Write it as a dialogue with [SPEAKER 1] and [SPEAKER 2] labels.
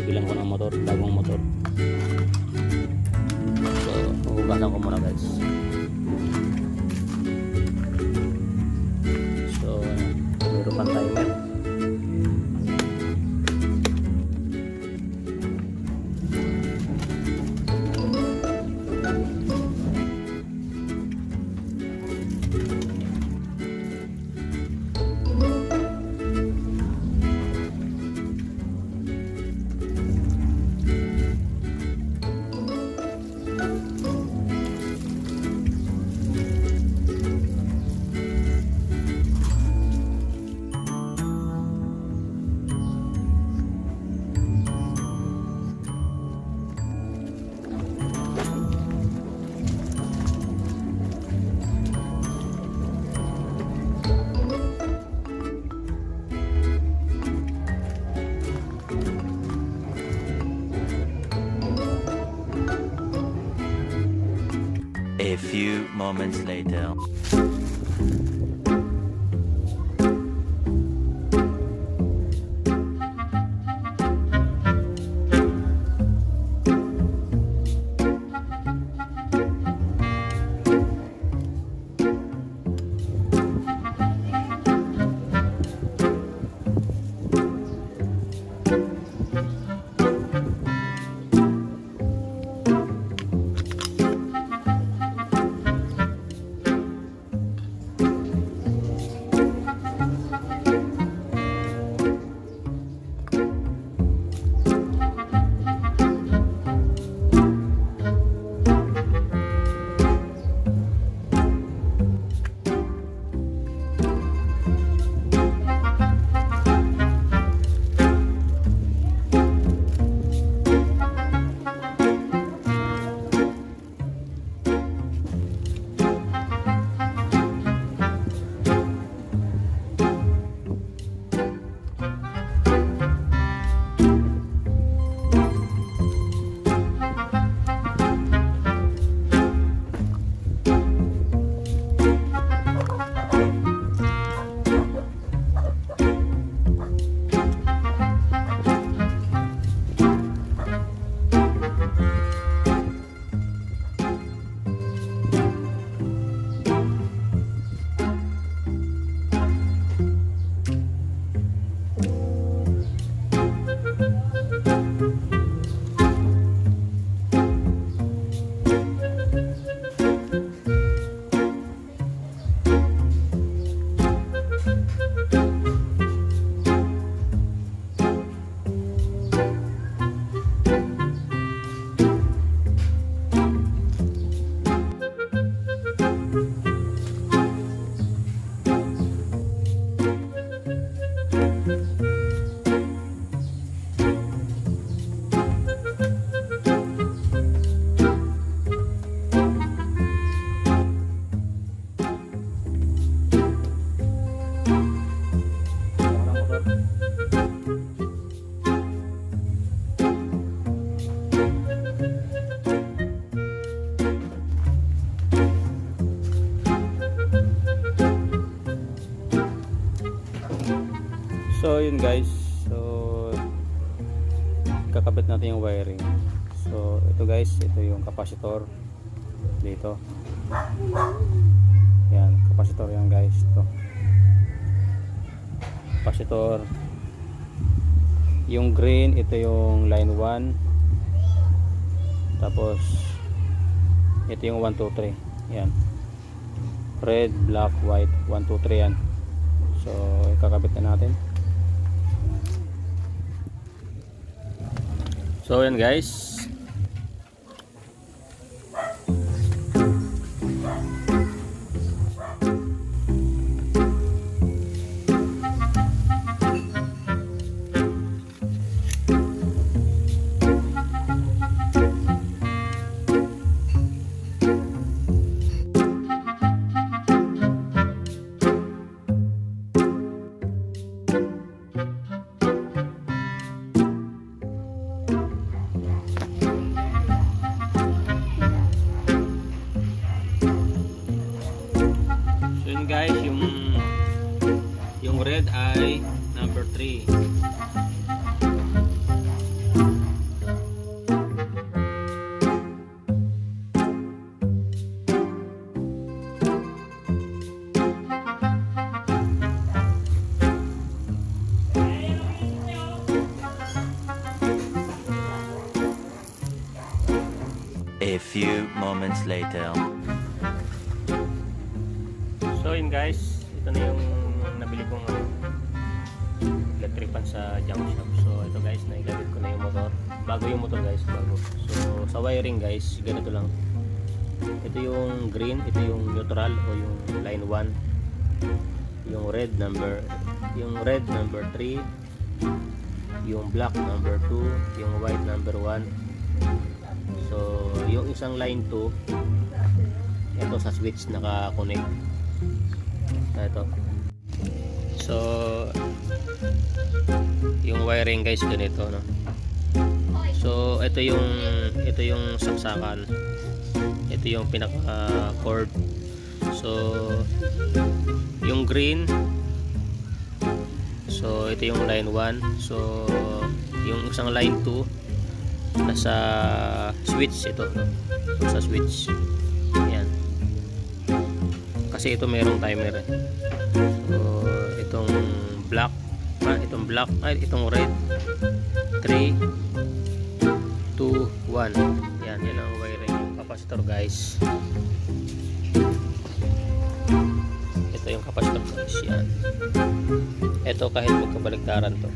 [SPEAKER 1] bibilang ko ng motor, bagong motor. So hugasan ko muna guys. So meron pang timer.
[SPEAKER 2] A few moments later.
[SPEAKER 1] So yun guys, so kakabit natin yung wiring. So ito guys, ito yung capacitor dito. Yan, capacitor yan guys, ito capacitor. Yung green, ito yung line 1. Tapos ito yung 1, 2, 3. Yan, red, black, white, 1, 2, 3 yan. So ikakabit na natin. So yan guys,
[SPEAKER 2] A few moments later.
[SPEAKER 1] So yun guys, ito na yung nabili kong electric fan sa junk shop. So ito guys, nailagay ko na yung motor. Bago yung motor guys, bago. So sa wiring guys, ganito lang. Ito yung green, ito yung neutral o yung line 1. Yung red number 3, yung black number 2, yung white number 1. So yung isang line 2, ito sa switch naka-connect. Ito. So yung wiring guys ganito, no. So ito yung saksakan. Ito yung pinaka cord. So yung green, so ito yung line 1. So yung isang line 2 nasa switch ito, no? So, sa switch. Ayan. Kasi ito mayroong timer eh. So itong black, itong red. 3 2 1. Yan ang wiring yung capacitor guys. Ito yung capacitor guys, yan. Ito kahit magkabaligtaran to.